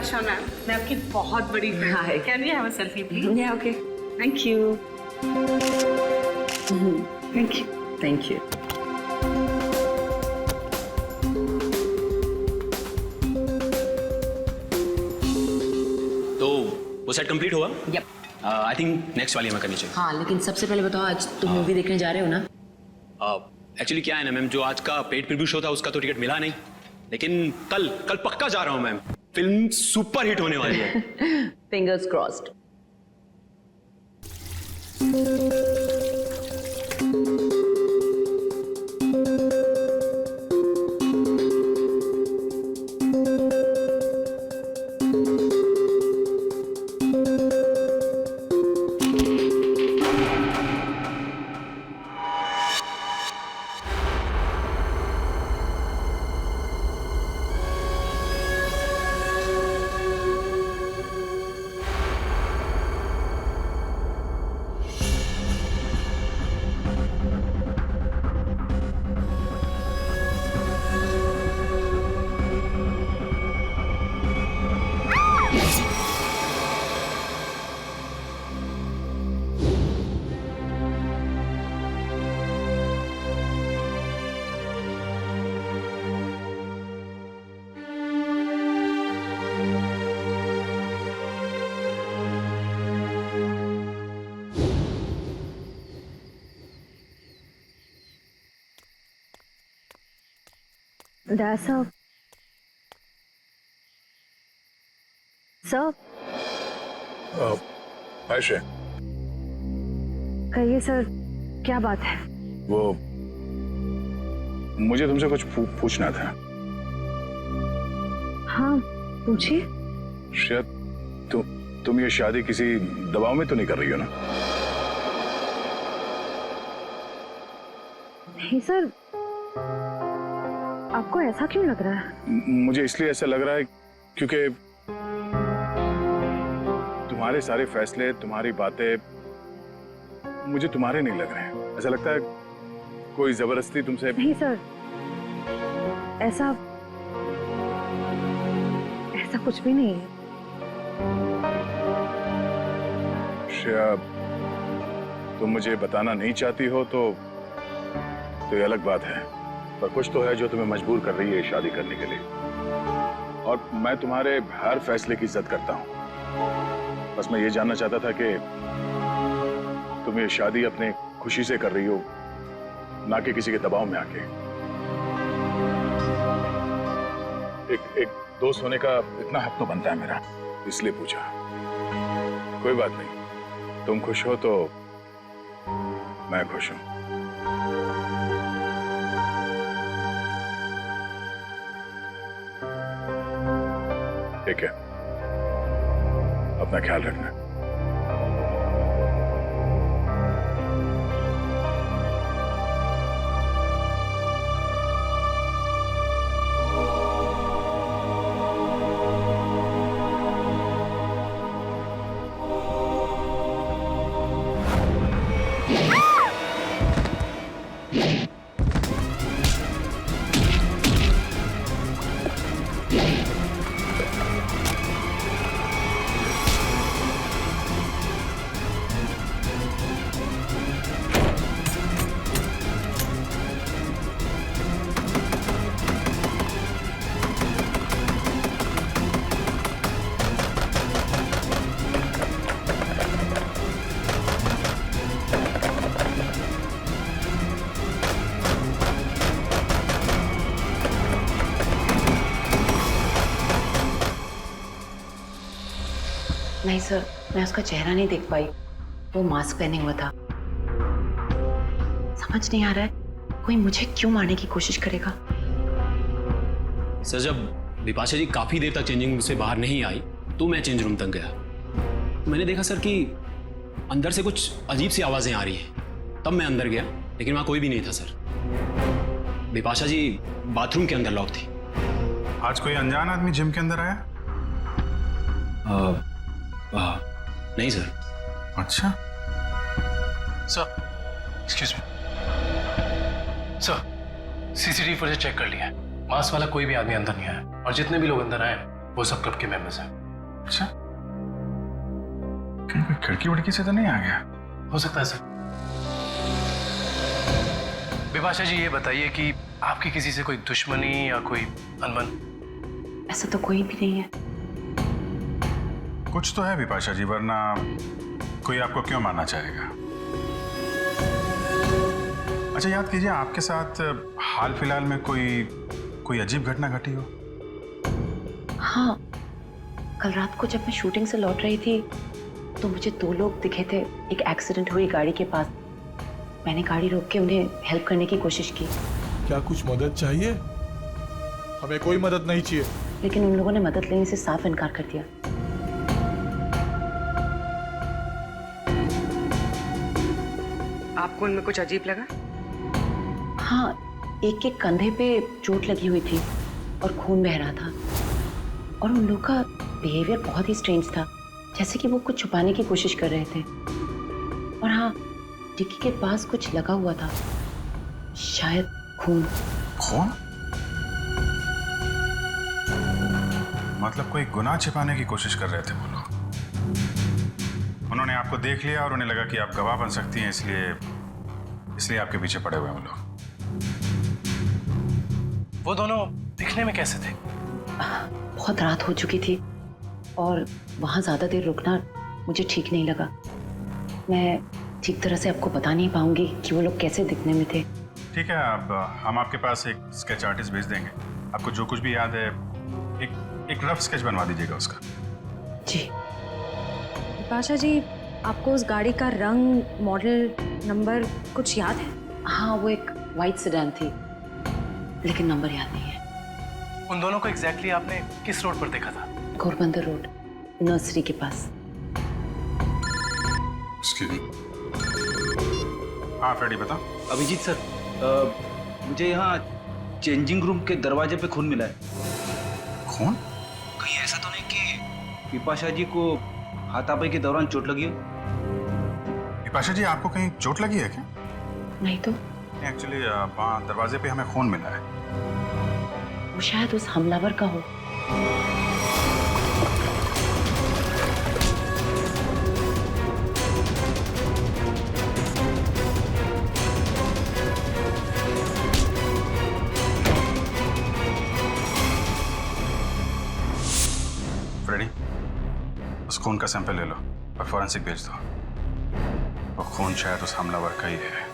वर्षा ma'am, मैं आपकी बहुत बड़ी फैन हूँ। Can we have a selfie please? या okay, thank you. Thank you, thank you. तो वो सेट कंप्लीट हुआ? यप। आई थिंक नेक्स्ट वाली हमें करनी चाहिए। हाँ, लेकिन सबसे पहले बताओ, आज तुम मूवी देखने जा रहे हो ना? एक्चुअली क्या है ना मैम, जो आज का पेड प्रीव्यू शो था उसका तो टिकट मिला नहीं, लेकिन कल पक्का जा रहा हूँ मैम। फिल्म सुपर हिट होने वाली है। Fingers crossed. Sir, sir Ayesha, कहिए सर, क्या बात है? वो मुझे तुमसे कुछ पूछना था। हाँ, पूछिए। शायद तुम ये शादी किसी दबाव में तो नहीं कर रही हो ना? नहीं सर, आपको ऐसा क्यों लग रहा है? मुझे इसलिए ऐसा लग रहा है क्योंकि तुम्हारे सारे फैसले, तुम्हारी बातें मुझे तुम्हारे नहीं लग रहे हैं। ऐसा लगता है कोई जबरदस्ती तुमसे। नहीं सर, ऐसा कुछ भी नहीं है। श्रेया, तुम मुझे बताना नहीं चाहती हो तो ये अलग बात है, पर कुछ तो है जो तुम्हें मजबूर कर रही है शादी करने के लिए। और मैं तुम्हारे हर फैसले की इज्जत करता हूं। बस मैं ये जानना चाहता था कि तुम ये शादी अपने खुशी से कर रही हो, ना कि किसी के दबाव में आके। एक दोस्त होने का इतना हक तो बनता है मेरा, इसलिए पूछा। कोई बात नहीं, तुम खुश हो तो मैं खुश हूं। ठीक है, अपना ख्याल रखना। नहीं सर, मैं उसका चेहरा नहीं देख पाई, वो मास्क पहने हुआ था। समझ नहीं आ रहा है कोई मुझे क्यों मारने की कोशिश करेगा। सर, जब बिपाशा जी काफी देर तक चेंजिंग रूम से बाहर नहीं आई तो मैं चेंज रूम तक गया। मैंने देखा सर कि अंदर से कुछ अजीब सी आवाजें आ रही हैं। तब मैं अंदर गया, लेकिन वहां कोई भी नहीं था सर। बिपाशा जी बाथरूम के अंदर लॉक थी। आज कोई अनजान आदमी जिम के अंदर आया? नहीं सर। अच्छा sir, excuse me sir, CCTV footage check कर लिया है। मास्क वाला कोई भी आदमी अंदर नहीं आया, और जितने भी लोग अंदर आए वो सब क्लब के मेंबर्स हैं। अच्छा, कहीं कोई खिड़की वड़की से तो नहीं आ गया? हो सकता है सर। विपाशा जी ये बताइए कि आपकी किसी से कोई दुश्मनी या कोई अनबन? ऐसा तो कोई भी नहीं है। कुछ तो है विपाशा जी, वरना कोई आपको क्यों मारना चाहेगा? अच्छा याद कीजिए, आपके साथ हाल फिलहाल में कोई अजीब घटना घटी हो? हाँ, कल रात को जब मैं शूटिंग से लौट रही थी तो मुझे 2 लोग दिखे थे एक एक्सीडेंट हुई गाड़ी के पास। मैंने गाड़ी रोक के उन्हें हेल्प करने की कोशिश की। क्या कुछ मदद चाहिए? हमें कोई मदद नहीं चाहिए। लेकिन उन लोगों ने मदद लेने से साफ इनकार कर दिया। आपको उनमें कुछ अजीब लगा? हाँ, एक के कंधे पे चोट लगी हुई थी और खून बह रहा था। और उन लोगों का बिहेवियर बहुत ही स्ट्रेंज था, जैसे कि वो कुछ छुपाने की कोशिश कर रहे थे। और हाँ, डिक्की के पास कुछ लगा हुआ था, शायद खून। खून? मतलब कोई गुनाह छिपाने की कोशिश कर रहे थे वो लोग। उन्होंने आपको देख लिया और उन्हें लगा कि आप गवाह बन सकती हैं, इसलिए आपके पीछे पड़े हुए हैं वो लोग। वो दोनों दिखने में कैसे थे? बहुत रात हो चुकी थी और वहाँ ज़्यादा देर रुकना मुझे ठीक नहीं लगा। मैं ठीक तरह से आपको बता नहीं पाऊंगी कि वो लोग कैसे दिखने में थे। ठीक है, अब हम आपके पास एक स्केच आर्टिस्ट भेज देंगे। आपको जो कुछ भी याद है एक रफ स्केच बनवा दीजिएगा उसका। जी। विपाशा जी, आपको उस गाड़ी का रंग, मॉडल, नंबर कुछ याद है? हाँ, वो एक वाइट सेडान थी, लेकिन नंबर याद नहीं है। उन दोनों को एग्जैक्टली आपने किस रोड पर देखा था? घोरबंदर रोड, नर्सरी के पास। हाँ फ्रेडी बता। अभिजीत सर, मुझे यहाँ चेंजिंग रूम के दरवाजे पे खून मिला है। खून? कहीं ऐसा तो नहीं कि विपाशा जी को हाथापाई के दौरान चोट लगी हो? विपाशा जी, आपको कहीं चोट लगी है क्या? नहीं तो। एक्चुअली वहाँ दरवाजे पे हमें खून मिला है। वो शायद उस हमलावर का हो। फ्रेडी, उस खून का सैंपल ले लो और फॉरेंसिक भेज दो। वो खून शायद उस हमलावर का ही है।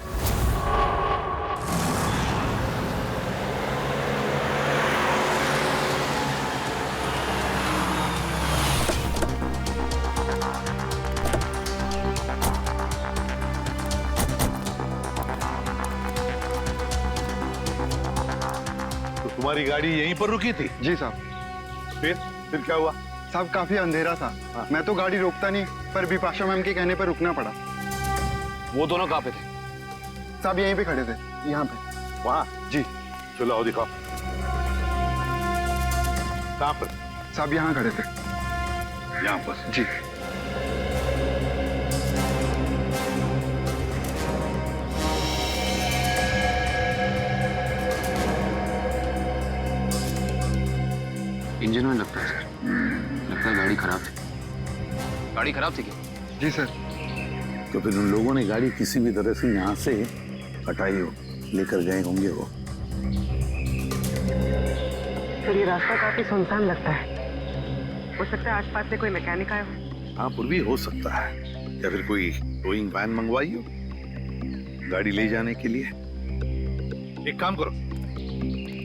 तो तुम्हारी गाड़ी यहीं पर रुकी थी? जी साहब। फिर क्या हुआ? साहब काफी अंधेरा था। मैं तो गाड़ी रोकता नहीं, पर विपाशा मैम के कहने पर रुकना पड़ा। वो दोनों कहाँ पे थे? साहब यहीं पे खड़े थे, यहाँ पे। वहाँ? जी। चलो आओ दिखाओ। कहाँ पर? साहब यहाँ खड़े थे। यहाँ पर? जी। इंजन में लगता है सर। लगता है गाड़ी खराब थी। गाड़ी खराब थी क्या? जी सर। तो फिर उन लोगों ने गाड़ी किसी भी तरह से यहाँ से हटाई हो, लेकर गए होंगे वो। सर, ये रास्ता काफी सुनसान लगता है। हो सकता है आसपास से कोई मैकेनिक आया हो। हाँ, पर भी हो सकता है। या फिर कोई टोइंग वैन मंगवाई हो गाड़ी ले जाने के लिए। एक काम करो,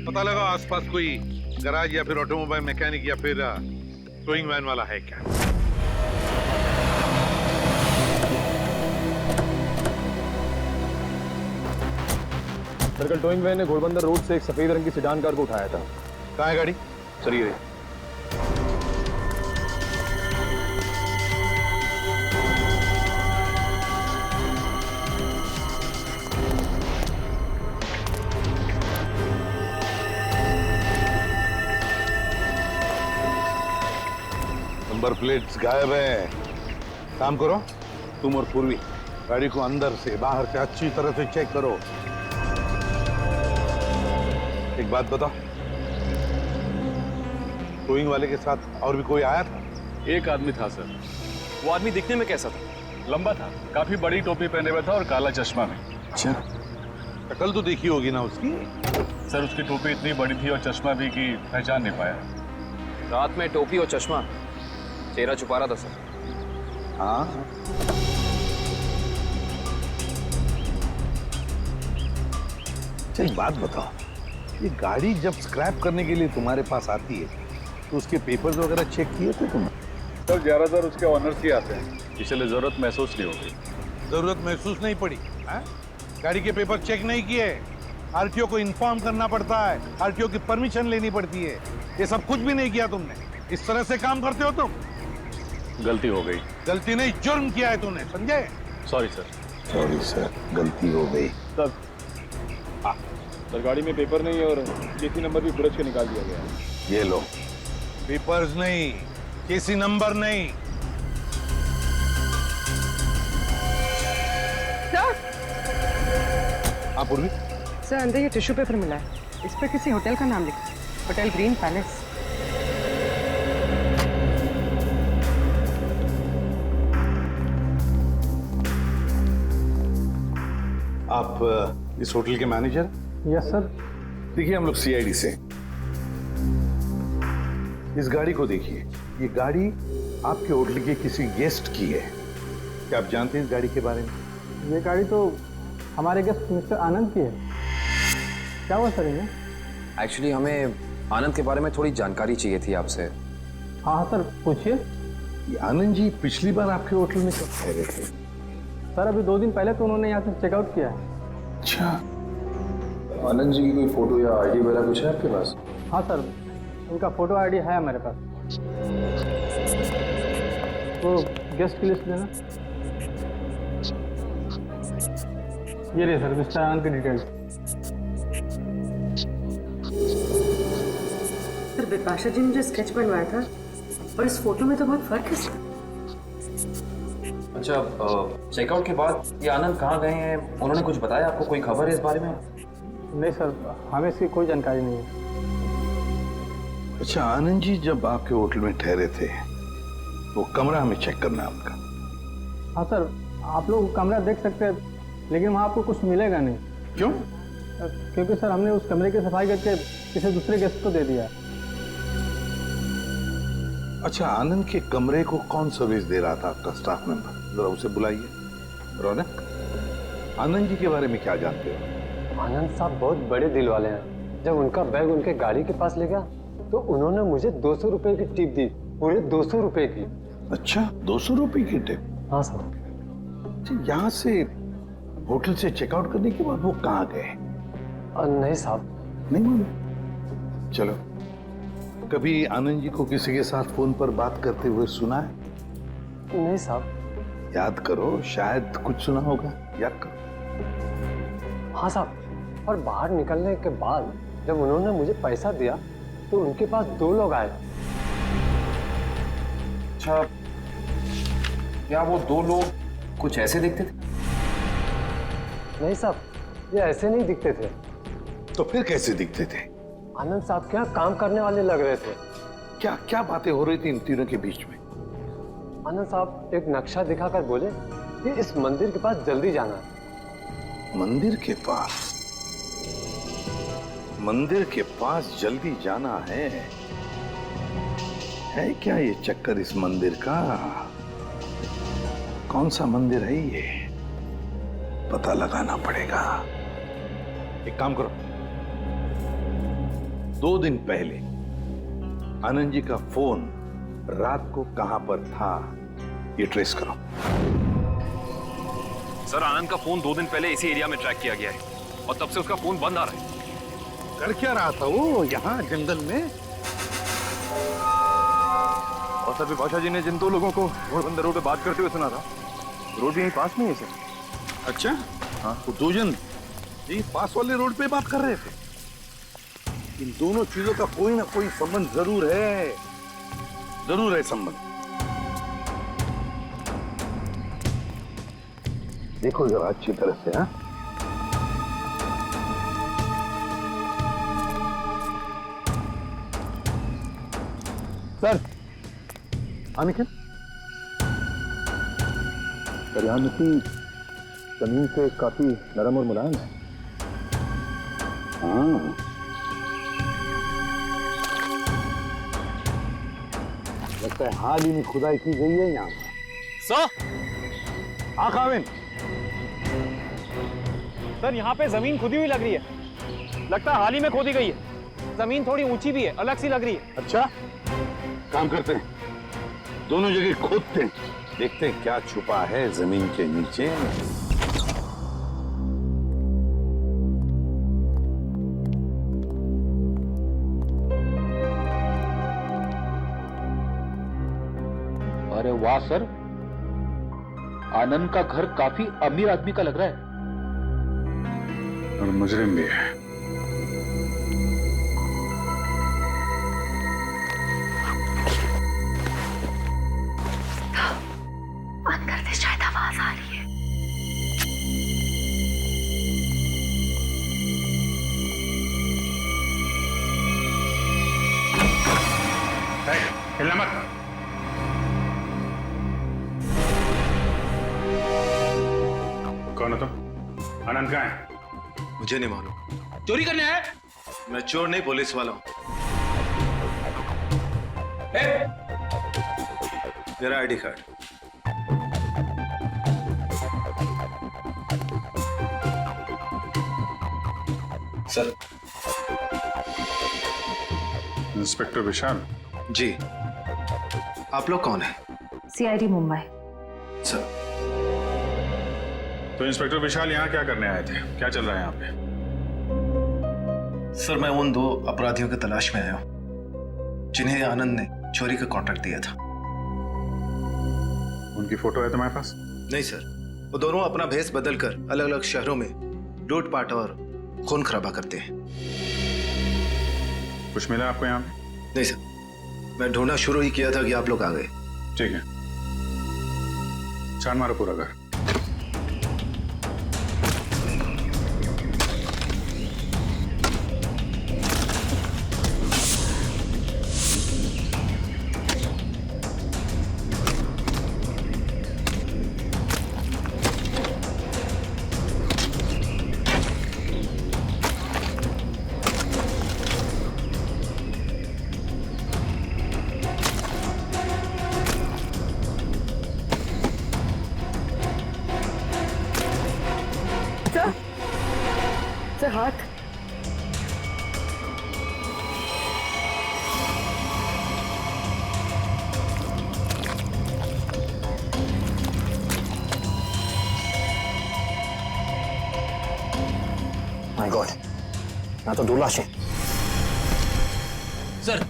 पता लगाओ आसपास कोई गराज या फिर ऑटोमोबाइल मैकेनिक या फिर टोइंग वैन वाला है क्या। दरअसल टोइंग वैन ने घोड़बंदर रोड से एक सफेद रंग की सेडान कार को उठाया था। कहाँ है गाड़ी? सर ये नंबर प्लेट्स गायब है। काम करो, तुम और पूर्वी गाड़ी को अंदर से बाहर से अच्छी तरह से चेक करो। एक बात बताओ, टोइंग वाले के साथ और भी कोई आया था? एक आदमी था सर। वो आदमी दिखने में कैसा था? लंबा था, काफी बड़ी टोपी पहने हुआ था और काला चश्मा में। अच्छा, शक्ल तो देखी होगी ना उसकी? सर उसकी टोपी इतनी बड़ी थी और चश्मा भी कि पहचान नहीं पाया। रात में टोपी और चश्मा, चेहरा छुपा रहा था सर। हाँ, एक बात बताओ, ये गाड़ी जब स्क्रैप करने के लिए तुम्हारे पास आती है तो उसके पेपर्स वगैरह चेक किए थे तुमने? सर ज्यादातर उसके ऑनर्स ही आते हैं, इसलिए जरूरत महसूस नहीं होगी। जरूरत महसूस नहीं पड़ी है? गाड़ी के पेपर चेक नहीं किए, आरटीओ को इन्फॉर्म करना पड़ता है, आरटीओ की परमिशन लेनी पड़ती है, ये सब कुछ भी नहीं किया तुमने। इस तरह से काम करते हो तुम? गलती हो गई। गलती नहीं, जुर्म किया है तूने, समझे? Sorry sir. सॉरी सर, गलती हो गई। सर सर गाड़ी में पेपर नहीं है और केसी नंबर भी बुरज के निकाल दिया गया है। ये लो। पेपर्स नहीं, केसी नंबर नहीं। सर हाँ पूर्वी, सर अंदर ये टिश्यू पेपर मिला है, इस पर किसी होटल का नाम लिखा है, होटल ग्रीन पैलेस। आप इस होटल के मैनेजर? Yes sir. देखिए हम लोग सीआईडी से। इस गाड़ी को देखिए, ये गाड़ी आपके होटल के किसी गेस्ट की है। क्या आप जानते हैं इस गाड़ी के बारे में? ये गाड़ी तो हमारे गेस्ट मिस्टर आनंद की है। क्या हुआ सर इन्हें? एक्चुअली हमें आनंद के बारे में थोड़ी जानकारी चाहिए थी आपसे। हाँ हाँ सर, पूछिए। ये आनंद जी पिछली बार आपके होटल में कब ठहरे थे? सर अभी 2 दिन पहले तो उन्होंने यहाँ से चेकआउट किया है। अच्छा, आनंद जी की कोई फोटो या आईडी वगैरह कुछ है आपके पास? हाँ सर, उनका फोटो आईडी है हमारे पास। तो गेस्ट की लिस्ट देना। ये रही सर मिस्टर आनंद की डिटेल्स। सर बिपाशा जी ने जो स्केच बनवाया था और इस फोटो में तो बहुत फर्क है सर। अच्छा, चेकआउट के बाद ये आनंद कहाँ गए हैं, उन्होंने कुछ बताया आपको? कोई खबर है इस बारे में? नहीं सर, हमें इसकी कोई जानकारी नहीं है। अच्छा, आनंद जी जब आपके होटल में ठहरे थे वो कमरा हमें चेक करना है उनका। हाँ सर, आप लोग कमरा देख सकते हैं, लेकिन वहाँ आपको कुछ मिलेगा नहीं। क्यों? क्योंकि सर हमने उस कमरे की सफाई करके किसी दूसरे गेस्ट को दे दिया है। अच्छा, आनंद के कमरे को कौन सर्विस दे रहा था आपका स्टाफ मेंबर? जरा उसे बुलाइए। रौनक, आनंद जी के बारे में क्या जानते हो? आनंद साहब बहुत बड़े दिल वाले हैं। जब उनका बैग उनके गाड़ी के पास ले गया तो उन्होंने मुझे 200 रुपए की टिप दी, पूरे 200 रुपए की। अच्छा, 200 रुपए की टिप? हाँ सर। अच्छा, यहाँ से होटल से चेकआउट करने के बाद वो कहाँ गए? नहीं साहब, नहीं मालूम। चलो, कभी आनंद जी को किसी के साथ फोन पर बात करते हुए सुना है? नहीं साहब। याद करो, शायद कुछ सुना होगा, याद करो। हाँ साहब, और बाहर निकलने के बाद जब उन्होंने मुझे पैसा दिया तो उनके पास 2 लोग आए। अच्छा, क्या वो 2 लोग कुछ ऐसे दिखते थे? नहीं साहब, ये ऐसे नहीं दिखते थे। तो फिर कैसे दिखते थे? आनंद साहब के यहाँ काम करने वाले लग रहे थे। क्या क्या बातें हो रही थी इन तीनों के बीच में? आनंद साहब एक नक्शा दिखाकर बोले कि इस मंदिर के पास जल्दी जाना है। मंदिर के पास? मंदिर के पास जल्दी जाना है क्या ये चक्कर इस मंदिर का? कौन सा मंदिर है ये? पता लगाना पड़ेगा। एक काम करो, 2 दिन पहले आनंद जी का फोन रात को कहां पर था ये ट्रेस करो। सर, आनंद का फोन 2 दिन पहले इसी एरिया में ट्रैक किया गया है और तब से उसका फोन बंद आ रहा है। कर क्या रहा था वो यहाँ जंगल में? और सर बिपाशा जी ने जिन 2 लोगों को घोड़बंदर रोड पे बात करते हुए सुना था, रोड भी यहीं पास में है सर। अच्छा, हाँ, वो 2 जन ये पास वाले रोड पे बात कर रहे थे। इन दोनों चीजों का कोई ना कोई संबंध जरूर है, जरूर है संबंध। देखो जरा अच्छी तरह से। हाँ, सर अनिकेत, सर यहाँ मिट्टी जमीन से काफी नरम और मुलायम है। हाँ, लगता है हाल ही में खुदाई की गई है यहाँ पर। हाँ काविन, सर यहाँ पे जमीन खुदी हुई लग रही है। लगता है हाल ही में खोदी गई है। जमीन थोड़ी ऊंची भी है, अलग सी लग रही है। अच्छा काम करते हैं, दोनों जगह खोदते हैं, देखते हैं क्या छुपा है जमीन के नीचे। अरे वाह सर, आनंद का घर काफी अमीर आदमी का लग रहा है। और मुजरिम भी है। अंदर से शायद आवाज आ रही है। हिलना मत। कौन हो तुम? आनंद कहाँ है? मुझे नहीं मालूम। चोरी करने आया? मैं चोर नहीं, पुलिस वाला हूं। मेरा आईडी कार्ड। सर। इंस्पेक्टर विशाल। जी। आप लोग कौन हैं? सीआईडी मुंबई। सर। तो इंस्पेक्टर विशाल यहाँ क्या करने आए थे? क्या चल रहा है यहाँ पे? सर मैं उन 2 अपराधियों की तलाश में आया हूं जिन्हें आनंद ने चोरी का कॉन्ट्रैक्ट दिया था। उनकी फोटो है तुम्हारे पास? नहीं सर, वो दोनों अपना भेष बदलकर अलग अलग शहरों में लूटपाट और खून खराबा करते हैं। कुछ मिला आपको यहाँ पे? नहीं सर, मैं ढूंढना शुरू ही किया था कि आप लोग आ गए। ठीक है, छान मारो पूरा घर। सर हाथ। माय गॉड, यहाँ तो 2 लाशें। सर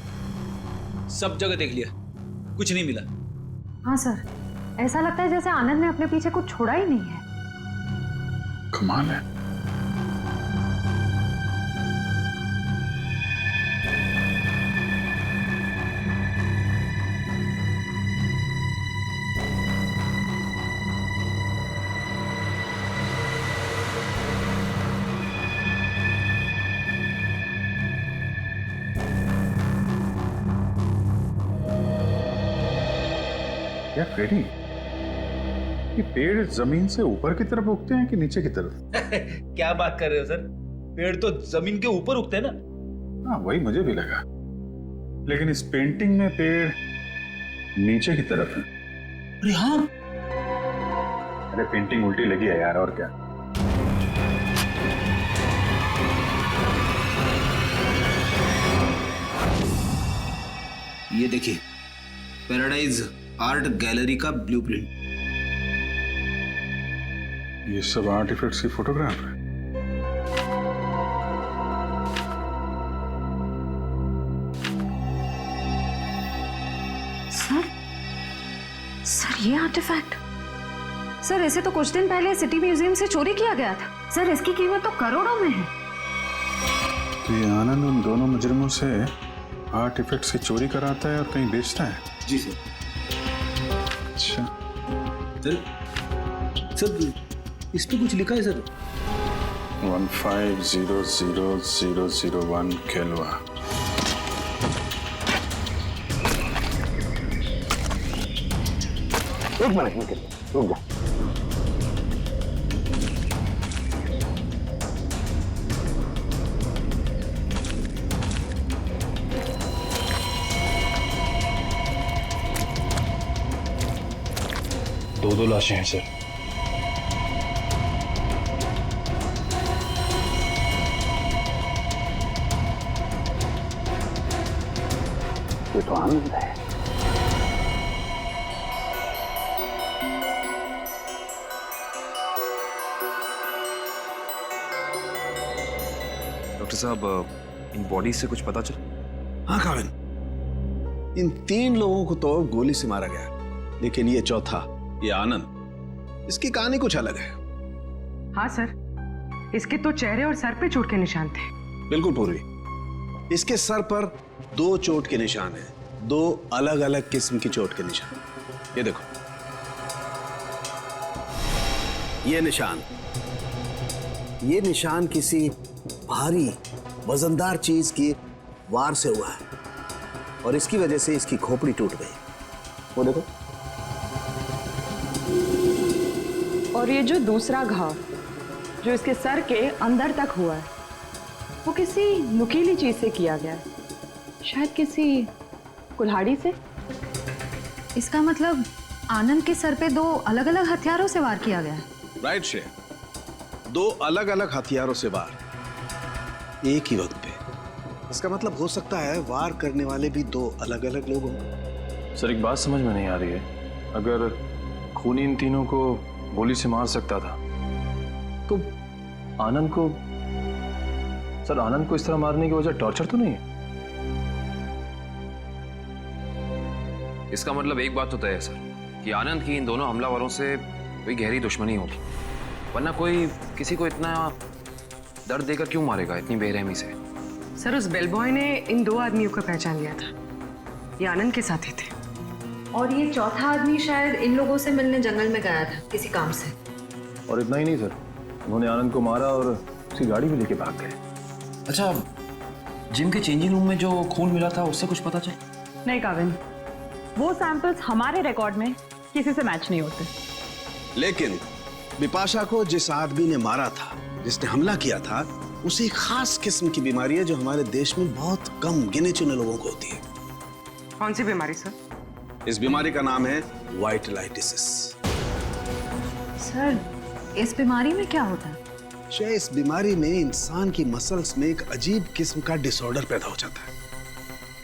सब जगह देख लिया, कुछ नहीं मिला। हाँ सर, ऐसा लगता है जैसे आनंद ने अपने पीछे कुछ छोड़ा ही नहीं है। कमाल है। क्या फ्रेडी, ये पेड़ जमीन से ऊपर की तरफ उगते हैं कि नीचे की तरफ? क्या बात कर रहे हो सर, पेड़ तो जमीन के ऊपर उगते हैं ना। हाँ वही मुझे भी लगा, लेकिन इस पेंटिंग में पेड़ नीचे की तरफ है। अरे हाँ, अरे पेंटिंग उल्टी लगी है यार, और क्या। ये देखिए, पैराडाइज आर्ट गैलरी का ब्लूप्रिंट। ये सब आर्टिफैक्ट्स की फोटोग्राफ है। सर ये आर्टिफैक्ट, सर इसे तो कुछ दिन पहले सिटी म्यूजियम से चोरी किया गया था। सर इसकी कीमत तो करोड़ों में है। तो ये आनंद उन दोनों मुजरिमों से आर्टिफैक्ट्स की चोरी कराता है और कहीं बेचता है? जी सर। अच्छा सर इस पे कुछ लिखा है सर। 150001 केल्वा। एक मिनट निकल, रुक जा। दो लाशें हैं सर। ये तो आनंद है। डॉक्टर साहब, इन बॉडीज से कुछ पता चला? हाँ काविन, इन 3 लोगों को तो गोली से मारा गया, लेकिन ये चौथा, ये आनंद, इसकी कहानी कुछ अलग है। हाँ सर, इसके तो चेहरे और सर पे चोट के निशान थे। बिल्कुल पूर्वी, इसके सर पर 2 चोट के निशान हैं, 2 अलग अलग किस्म की चोट के निशान। ये देखो, ये निशान किसी भारी वजनदार चीज की वार से हुआ है और इसकी वजह से इसकी खोपड़ी टूट गई। वो देखो। और ये जो दूसरा घाव जो इसके सर के अंदर तक हुआ है, वो किसी नुकीली चीज से किया गया है, शायद किसी कुल्हाड़ी से। इसका मतलब आनंद के सर पे 2 अलग अलग हथियारों से वार किया गया है। राइट शे, 2 अलग अलग हथियारों से वार एक ही वक्त पे। इसका मतलब हो सकता है वार करने वाले भी 2 अलग अलग लोग हों। सर एक बात समझ में नहीं आ रही है, अगर खूनी इन तीनों को गोली से मार सकता था तो आनंद को, सर आनंद को इस तरह मारने की वजह टॉर्चर तो नहीं है? इसका मतलब एक बात तो तय है सर कि आनंद की इन दोनों हमलावरों से कोई गहरी दुश्मनी होगी, वरना कोई किसी को इतना दर्द देकर क्यों मारेगा इतनी बेरहमी से। सर उस बेलबॉय ने इन 2 आदमियों को पहचान लिया था, ये आनंद के साथी थे। और ये चौथा आदमी शायद इन लोगों से मिलने जंगल में गया था किसी काम से। और इतना ही नहीं सर, उन्होंने आनंद को मारा और उसकी गाड़ी भी लेके भाग गए। अच्छा, जिम के चेंजिंग रूम में जो खून मिला था उससे कुछ पता चला? नहीं काविन, वो सैंपल्स हमारे रिकॉर्ड में किसी से मैच नहीं होते। लेकिन बिपाशा को जिस आदमी ने मारा था, जिसने हमला किया था, उसे एक खास किस्म की बीमारी है जो हमारे देश में बहुत कम गिने चुने लोगों को होती है। कौन सी बीमारी सर? इस बीमारी का नाम है वाइटलाइटिस। सर इस बीमारी में क्या होता है? इस बीमारी में इंसान की मसल्स में एक अजीब किस्म का डिसऑर्डर पैदा हो जाता है।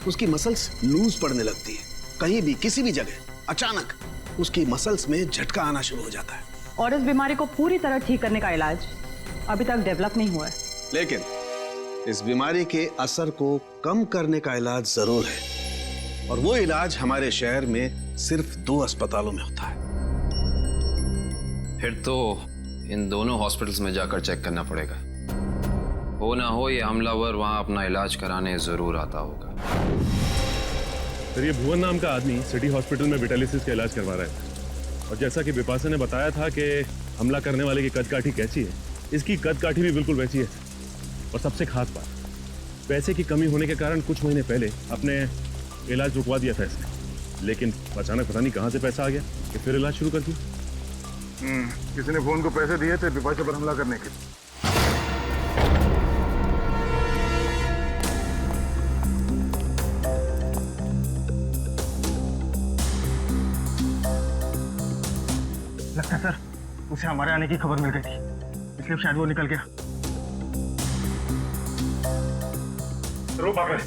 उसकी मसल्स लूज पड़ने लगती है, कहीं भी किसी भी जगह अचानक उसकी मसल्स में झटका आना शुरू हो जाता है। और इस बीमारी को पूरी तरह ठीक करने का इलाज अभी तक डेवलप नहीं हुआ है। लेकिन इस बीमारी के असर को कम करने का इलाज जरूर है, और वो इलाज हमारे शहर में सिर्फ 2 अस्पतालों में होता है। फिर तो इन दोनों हॉस्पिटल्स में जाकर चेक करना पड़ेगा। हो ना हो ये हमलावर वहां अपना इलाज कराने जरूर आता होगा। सर ये भुवन नाम का आदमी सिटी हॉस्पिटल में विटालिसिस का इलाज करवा रहा है, और जैसा कि बिपाशा ने बताया था कि हमला करने वाले की कदकाठी कैसी है, इसकी कदकाठी भी बिल्कुल वैसी है। और सबसे खास बात, पैसे की कमी होने के कारण कुछ महीने पहले अपने इलाज रुकवा दिया था इसने, लेकिन अचानक पता नहीं कहाँ से पैसा आ गया कि फिर इलाज शुरू कर दिया। किसी ने फोन को पैसे दिए थे बिपाशा पर हमला करने के लिए। लगता है सर उसे हमारे आने की खबर मिल गई थी, इसलिए शायद वो निकल गया। रो पागल।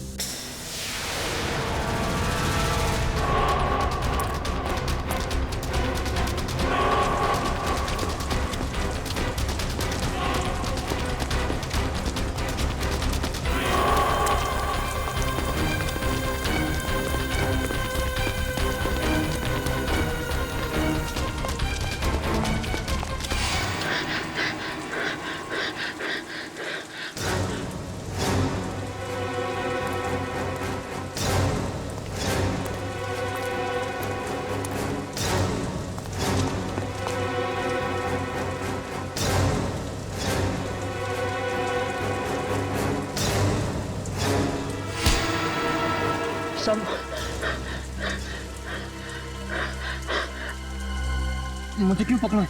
मुझे क्यों पकड़ा है?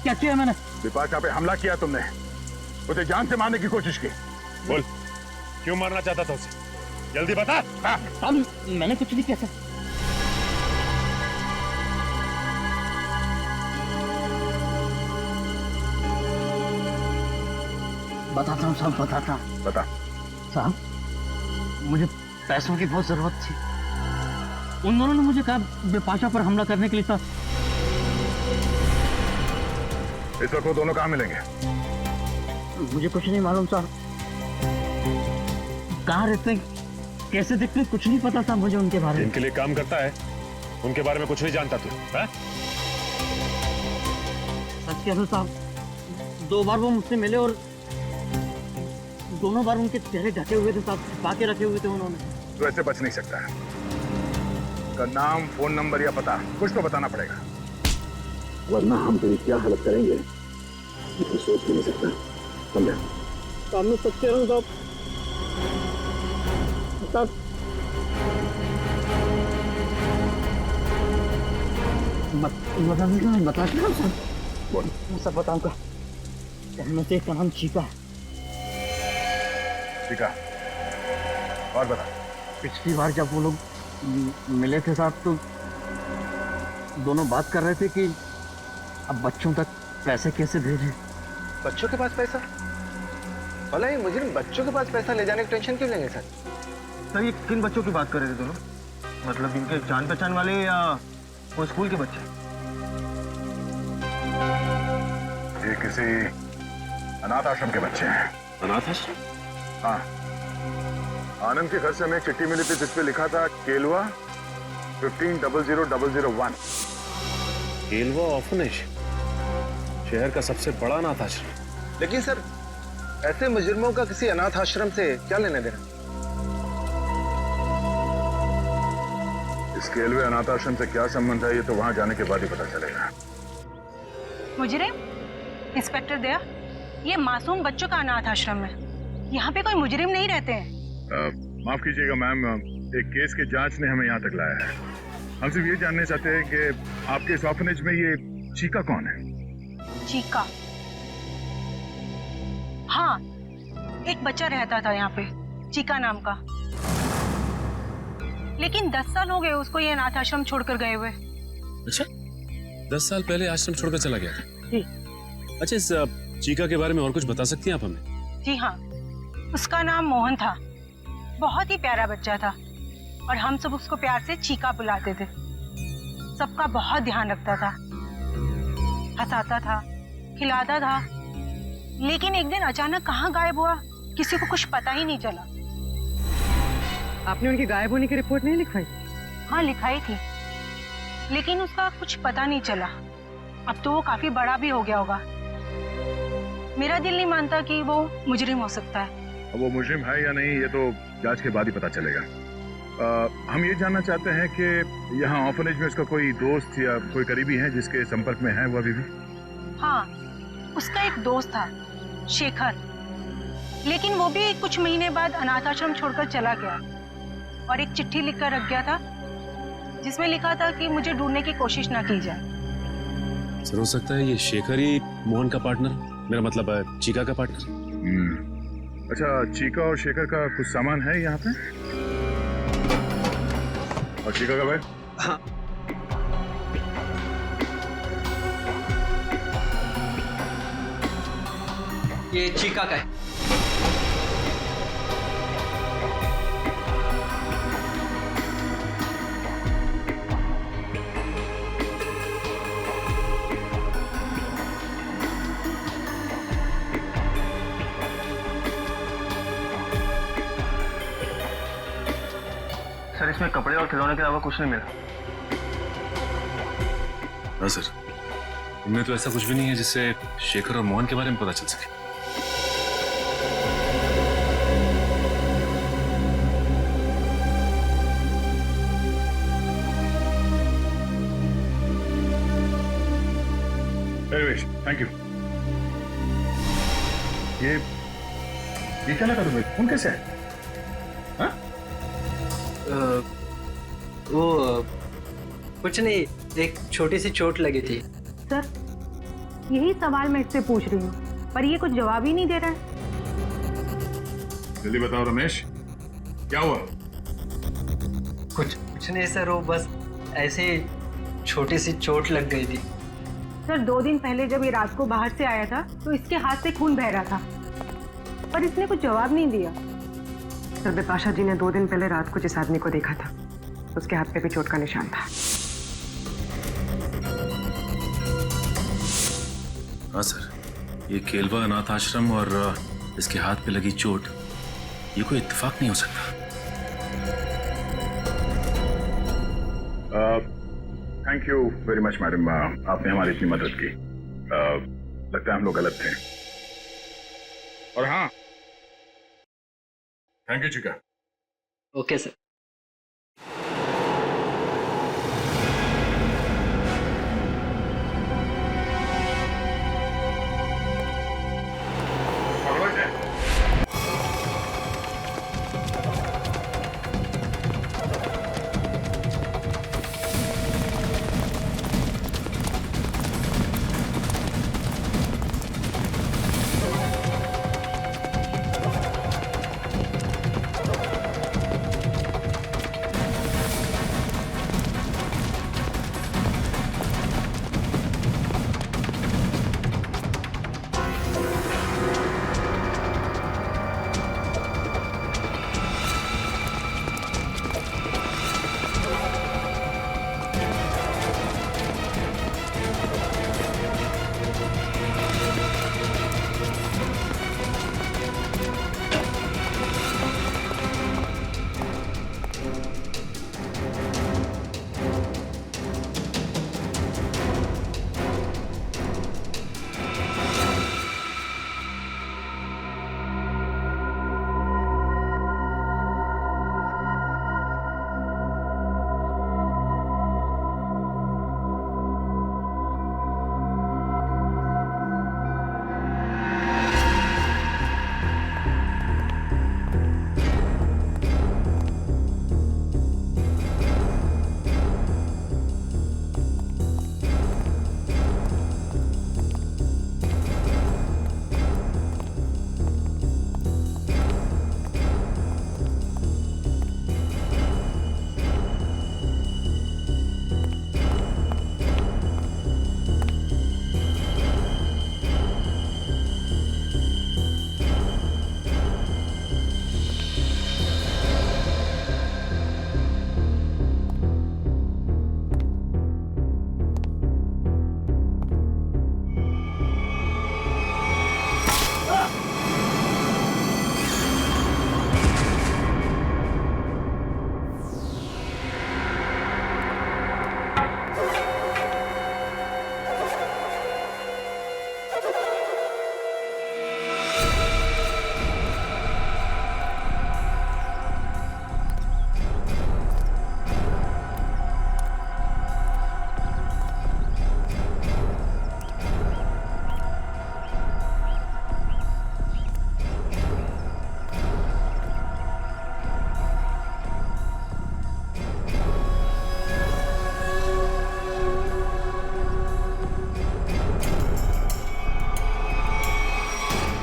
क्या किया मैंने? बिपाशा पे हमला किया तुमने, उसे जान से मारने की कोशिश की। बोल, क्यों मारना चाहता था उसे? जल्दी बता। साहब मैंने कुछ नहीं किया सर। बताता हूँ साहब, बताता हूँ। बता। साहब मुझे पैसों की बहुत जरूरत थी। उन दोनों ने मुझे कहा बिपाशा पर हमला करने के लिए था। इस वक्त वो दोनों कहाँ मिलेंगे? मुझे कुछ नहीं मालूम साहब, कहाँ रहते हैं, कैसे दिखते हैं, कुछ नहीं पता था मुझे उनके बारे में। इनके लिए काम करता है, उनके बारे में कुछ नहीं जानता तू? हाँ? सच कह रहा हूं साहब, 2 बार वो मुझसे मिले और दोनों बार उनके चेहरे ढके हुए थे साहब, छिपा के रखे हुए थे उन्होंने। तो ऐसे बच नहीं सकता है। का नाम, फोन नंबर या पता कुछ तो बताना पड़ेगा, वरना हम तेरी क्या हालत करेंगे ये सोच भी नहीं सकता। समझा? सामने सच कह रहा हूँ साहब। साहब बता बोल। सब बताऊंगा। उनमें से एक का नाम चीका है। ठीक है, और बता। पिछली बार जब वो लोग मिले थे साहब तो दोनों बात कर रहे थे कि अब बच्चों तक पैसे कैसे भेजें। बच्चों के पास पैसा? भला ये मुजरिम बच्चों के पास पैसा ले जाने की टेंशन क्यों लेंगे सर? सर ये किन बच्चों की बात कर रहे थे दोनों? मतलब इनके जान पहचान वाले या वो स्कूल के बच्चे? ये किसी अनाथ आश्रम के बच्चे हैं। अनाथ आश्रम? हाँ, आनंद के घर से हमें एक चिट्ठी मिली थी जिसपे लिखा था केलवा 150001। केलवा ऑर्फनेज, शहर का सबसे बड़ा अनाथ आश्रम। लेकिन सर ऐसे मुजरिमों का किसी अनाथ आश्रम से क्या लेने देना? इस केलवे अनाथ आश्रम से क्या संबंध है ये तो वहां जाने के बाद ही पता चलेगा। मुजरिम? इंस्पेक्टर दया, ये मासूम बच्चों का अनाथ आश्रम है, यहाँ पे कोई मुजरिम नहीं रहते हैं। माफ कीजिएगा मैम, एक केस के जांच ने हमें यहाँ तक लाया है। हम सिर्फ ये जानना चाहते हैं कि आपके इस ऑर्फनेज में ये चीका कौन है? चीका? हाँ, एक बच्चा रहता था यहाँ पे, चीका नाम का। लेकिन 10 साल हो गए उसको ये अनाथ आश्रम छोड़कर गए हुए। अच्छा, 10 साल पहले आश्रम छोड़कर चला गया था। अच्छा, इस चीका के बारे में और कुछ बता सकती हैं आप हमें? जी हाँ, उसका नाम मोहन था, बहुत ही प्यारा बच्चा था और हम सब उसको प्यार से चीका बुलाते थे। सबका बहुत ध्यान रखता था, हंसाता था, खिलाता था। लेकिन एक दिन अचानक कहाँ गायब हुआ किसी को कुछ पता ही नहीं चला। आपने उनकी गायब होने की रिपोर्ट नहीं लिखवाई? हाँ लिखाई थी, लेकिन उसका कुछ पता नहीं चला। अब तो वो काफी बड़ा भी हो गया होगा। मेरा दिल नहीं मानता कि वो मुजरिम हो सकता है। अब वो मुजरिम है या नहीं ये तो जांच के बाद ही पता चलेगा। हम ये जानना चाहते हैं कि यहाँ ऑर्फनेज में उसका कोई दोस्त या कोई करीबी है जिसके संपर्क में है वो अभी भी? हाँ, उसका एक दोस्त था, शेखर, लेकिन वो भी कुछ महीने बाद अनाथ आश्रम छोड़कर चला गया और एक चिट्ठी लिखकर रख गया था जिसमें लिखा था कि मुझे ढूंढने की कोशिश ना की जाए। सर हो सकता है ये शेखर ही मोहन का पार्टनर, मेरा मतलब चीका का पार्टनर। अच्छा, चीका और शेखर का कुछ सामान है यहाँ पे? और चीका का बैग? हाँ। ये चीका का है। सर इसमें कपड़े और खिलौने के अलावा कुछ नहीं मिला। हाँ सर, इनमें तो ऐसा कुछ भी नहीं है जिससे शेखर और मोहन के बारे में पता चल सके। Anyways, thank you. ये क्या लगा तुम्हें? फोन कैसे है? वो कुछ नहीं, एक छोटी सी चोट लगी थी। सर यही सवाल मैं इससे पूछ रही हूँ, पर ये कुछ जवाब ही नहीं दे रहा है। जल्दी बताओ रमेश, क्या हुआ? कुछ नहीं सर, वो बस ऐसे ही छोटी सी चोट लग गई थी। सर 2 दिन पहले जब ये रात को बाहर से आया था तो इसके हाथ से खून बह रहा था, पर इसने कुछ जवाब नहीं दिया। सर बिपाशा जी ने 2 दिन पहले रात को जिस आदमी को देखा था उसके हाथ पे भी चोट का निशान था। हाँ सर, ये केलवा अनाथ आश्रम और इसके हाथ पे लगी चोट, ये कोई इत्तेफाक नहीं हो सकता। Thank you very much madam, आपने हमारी इतनी मदद की। लगता है हम लोग गलत थे। और हाँ, थैंक यू चिका। Okay sir.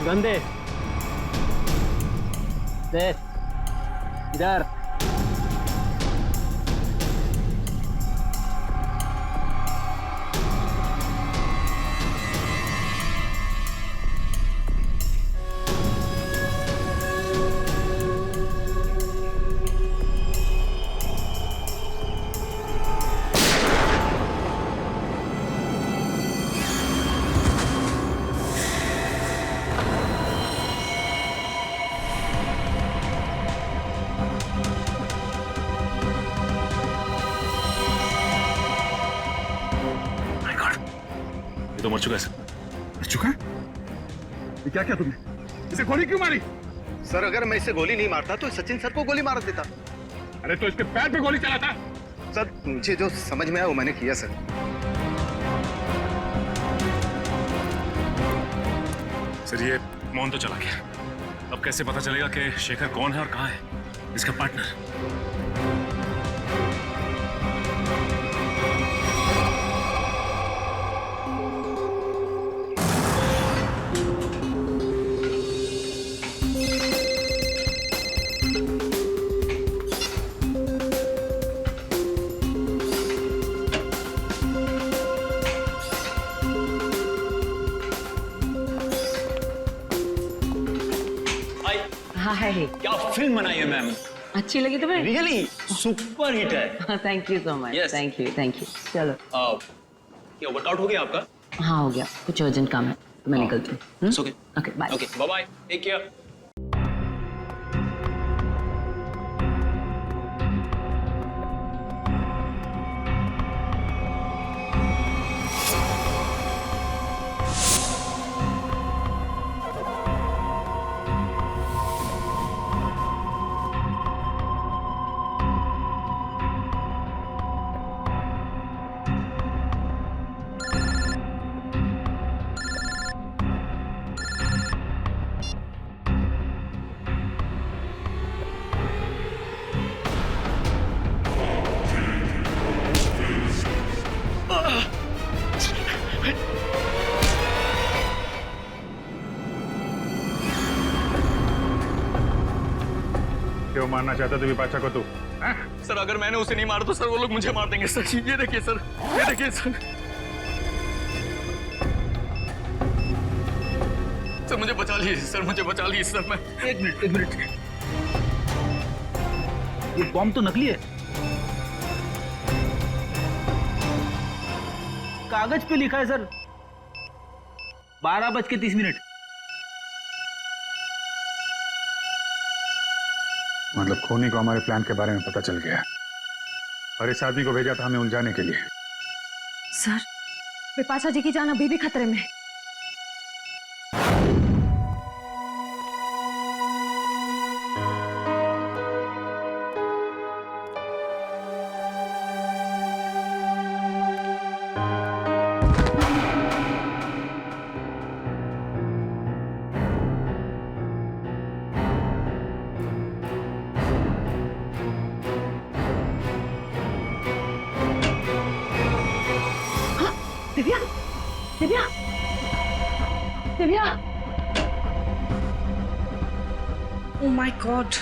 गंदे देख इधर। ये तो मर चुका है सर। मर चुका है? ये क्या तुमने? इसे गोली क्यों मारी? सर अगर मैं इसे गोली नहीं मारता तो सचिन सर को गोली मार देता। अरे तो इसके पैर पे गोली चलाता। सर मुझे जो समझ में आया वो मैंने किया सर। सर ये मोहन तो चला गया, अब कैसे पता चलेगा कि शेखर कौन है और कहाँ है इसका पार्टनर? हाय। क्या फिल्म बनाई है मैम, अच्छी लगी तुम्हें? रियली सुपर हिट है। Thank you so much. Yes. Thank you. चलो ये वर्कआउट हो गया आपका? हाँ हो गया, कुछ अर्जेंट काम है तो मैं निकलती हूँ। Okay okay bye. Okay bye bye, take care. क्यों मारना चाहता तू विपाशा को तू? सर अगर मैंने उसे नहीं मारा तो सर वो लोग मुझे मार देंगे सर। ये देखिए सर, ये देखिए सर। सर मुझे बचा लीजिए सर, मुझे बचा लीजिए सर। मैं एक मिनट। ये बॉम्ब तो नकली है। कागज पे लिखा है सर 12:30। मतलब खूनी को हमारे प्लान के बारे में पता चल गया और इस आदमी को भेजा था हमें उलझाने के लिए। सर, विपाशा जी की जान अभी भी खतरे में है। Divya. Oh my God,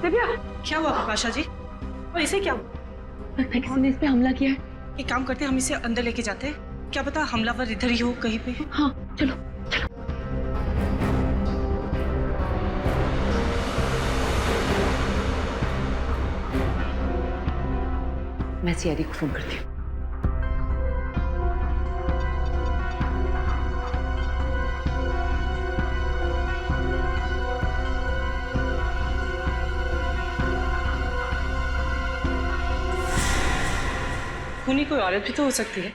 Divya क्या हुआ विपाशा जी? और इसे क्या हुआ? किसी ने इस पे हमला किया है। एक काम करते हैं, हम इसे अंदर लेके जाते हैं। क्या पता हमलावर इधर ही हो कहीं पे। हाँ चलो। मैं सीआईडी को फोन करती हूँ। खूनी कोई औरत भी तो हो सकती है।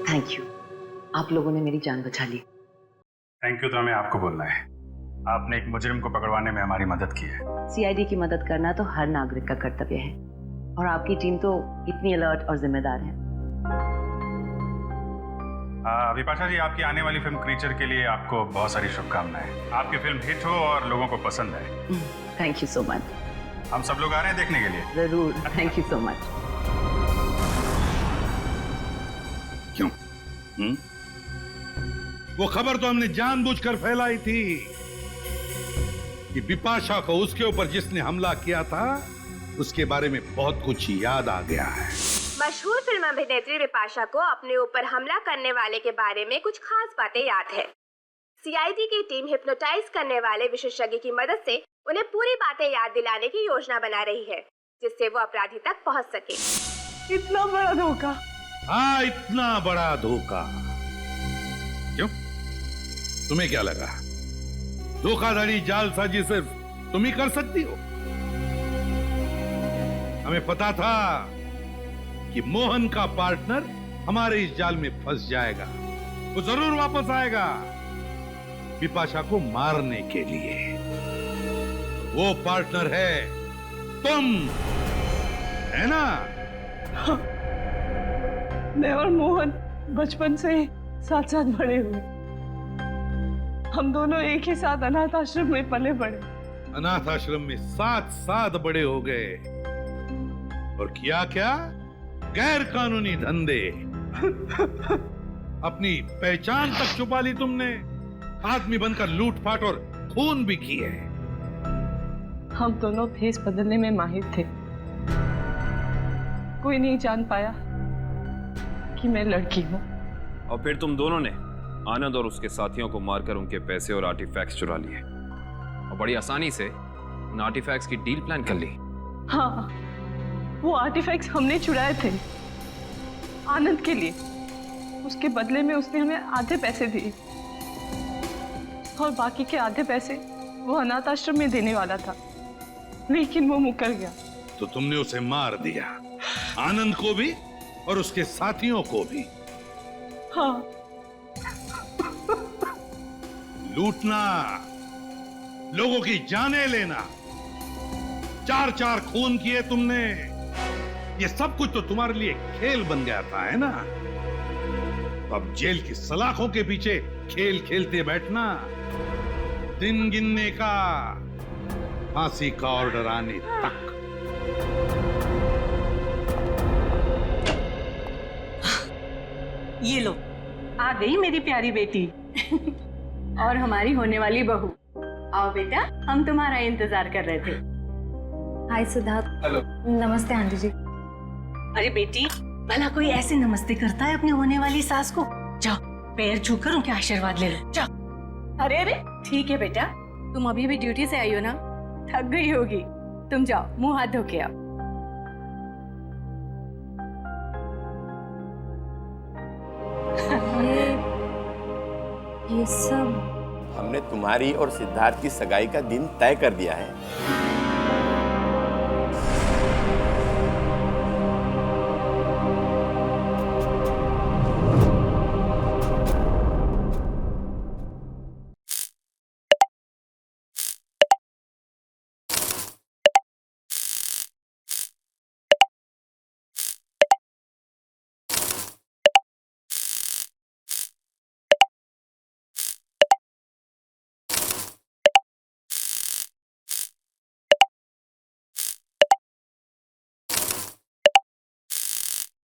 थैंक यू, आप लोगों ने मेरी जान बचा ली। थैंक यू तो हमें आपको बोलना है। आपने एक मुजरिम को पकड़वाने में हमारी मदद की है। सीआईडी की मदद करना तो हर नागरिक का कर्तव्य है और आपकी टीम तो इतनी अलर्ट और जिम्मेदार है। विपाशा जी, आपकी आने वाली फिल्म क्रीचर के लिए आपको बहुत सारी शुभकामनाएं। आपकी फिल्म हिट हो और लोगों को पसंद आए। Thank you so much. हम सब लोग आ रहे हैं देखने के लिए। जरूर, थैंक यू सो मच। क्यों? वो खबर तो हमने जानबूझकर फैलाई थी कि बिपाशा को उसके ऊपर जिसने हमला किया था उसके बारे में बहुत कुछ याद आ गया है। मशहूर फिल्म अभिनेत्री बिपाशा को अपने ऊपर हमला करने वाले के बारे में कुछ खास बातें याद है। सीआईडी की टीम हिप्नोटाइज करने वाले विशेषज्ञ की मदद से उन्हें पूरी बातें याद दिलाने की योजना बना रही है, जिससे वो अपराधी तक पहुंच सके। इतना बड़ा धोखा। हाँ, इतना बड़ा धोखा। क्यों? तुम्हें क्या लगा धोखाधड़ी जालसाजी सिर्फ तुम ही कर सकती हो? हमें पता था कि मोहन का पार्टनर हमारे इस जाल में फंस जाएगा। वो जरूर वापस आएगा बिपाशा को मारने के लिए। वो पार्टनर है तुम, है ना? मैं और मोहन बचपन से साथ साथ बड़े हुए। हम दोनों एक ही साथ अनाथ आश्रम में पले बड़े। अनाथ आश्रम में साथ साथ बड़े हो गए और किया क्या? गैर कानूनी धंधे। अपनी पहचान तक छुपा ली तुमने। आदमी बनकर लूटपाट और खून भी किए। हम दोनों भेस बदलने में माहिर थे। कोई नहीं जान पाया कि मैं लड़की हूँ। और फिर तुम दोनों ने आनंद और उसके साथियों को मारकर उनके पैसे और आर्टिफैक्ट्स चुरा लिए और बड़ी आसानी से उन आर्टिफैक्ट्स की डील प्लान कर ली। हाँ, वो आर्टिफैक्ट्स हमने चुराए थे आनंद के लिए। उसके बदले में उसने हमें आधे पैसे दिए और बाकी के आधे पैसे वो अनाथ आश्रम में देने वाला था, लेकिन वो मुकर गया। तो तुमने उसे मार दिया, आनंद को भी और उसके साथियों को भी। हाँ। लूटना, लोगों की जानें लेना, 4-4 खून किए तुमने। ये सब कुछ तो तुम्हारे लिए खेल बन गया था, है ना? अब जेल की सलाखों के पीछे खेल खेलते बैठना, दिन गिनने का, फांसी का ऑर्डर आने तक। ये लो, आ गई मेरी प्यारी बेटी और हमारी होने वाली बहू। आओ बेटा, हम तुम्हारा इंतजार कर रहे थे। हाय सिद्धार्थ। हेलो। नमस्ते आंटी जी। अरे बेटी, भला कोई ऐसे नमस्ते करता है अपनी होने वाली सास को? जाओ, पैर छूकर उनके आशीर्वाद ले लो, जाओ। अरे अरे, ठीक है बेटा, तुम अभी भी ड्यूटी से आई हो ना, थक गई होगी। तुम जाओ, मुंह हाथ धो के आओ। ये सब हमने तुम्हारी और सिद्धार्थ की सगाई का दिन तय कर दिया है।